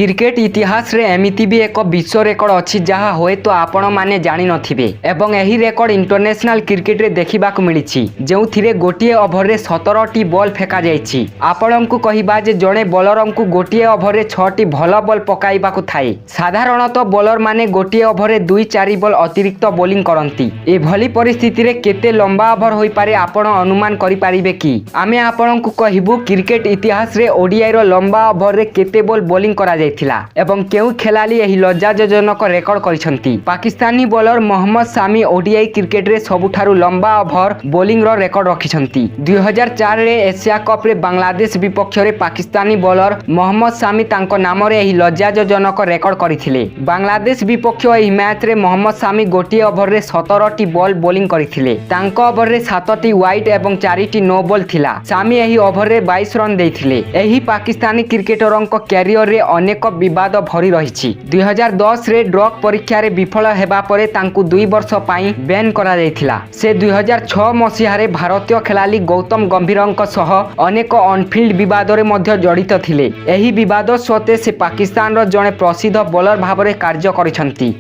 Cricket इतिहास रे एमिति भी एक विश्व रेकर्ड अच्छी जहाँ हुए तो आपण मैंने जानी नथिबे एवं एही रेकर्ड इंटरनेशनल क्रिकेट रे देखिबा को मिलिछि जेउथिरे गोटिए ओभर रे 17 टी बॉल फेका जाइछि। आपणंकु कहिबा जे जणे बॉलर को गोटिए ओभर रे 6 टी भल बॉल पकाइबा को थाए। साधारणतः बॉलर माने गोटिए ओभर रे 2-4 बॉल अतिरिक्त बॉलिंग करंती। ए भली परिस्थिति रे केते लंबा ओभर होई पारे आपण अनुमान करि पारिबे कि? आमे आपणंकु कहिबु क्रिकेट इतिहास रे ओडीआई रो लंबा ओभर रे केते बॉल बॉलिंग करा जायथिला एवं केउ खेलाली एही लज्जाजनक रेकर्ड करिसंती। पाकिस्तानी बॉलर मोहम्मद सामी ओडीआई क्रिकेट रे सबुठारु लंबा ओभर बॉलिंग रो रेकर्ड रखिसंती। 2004 रे एशिया कप रे बांग्लादेश विपक्ष रे पाकिस्तानी बॉलर मोहम्मद सामी तांको नाम रे एही लज्जाजनक रेकर्ड करिथिले। बांग्लादेश विपक्ष एही मैच रे मोहम्मद सामी गोटिए ओभर रे 17 टी बॉल बॉलिंग करिथिले। तांको ओभर रे 7 टी वाइड एवं 4 टी नो बॉल थिला। सामी एही ओभर रे 22 रन देइथिले। एही पाकिस्तानी क्रिकेटरंको कैरियर रे अनेक विवाद भरी रही। 2010 रे ड्रग परीक्षा रे विफल हेबा परे तांकु 2 वर्ष पाई बैन करा जायथिला। से 2006 मसीहा रे भारतीय खेलाली गौतम गंभीरंक सह अनेक ऑनफील्ड विवाद रे मध्य जड़ित थिले। एही विवाद सत्वे से पाकिस्तान रो जणे प्रसिद्ध बॉलर भाबरे कार्य करिसंती।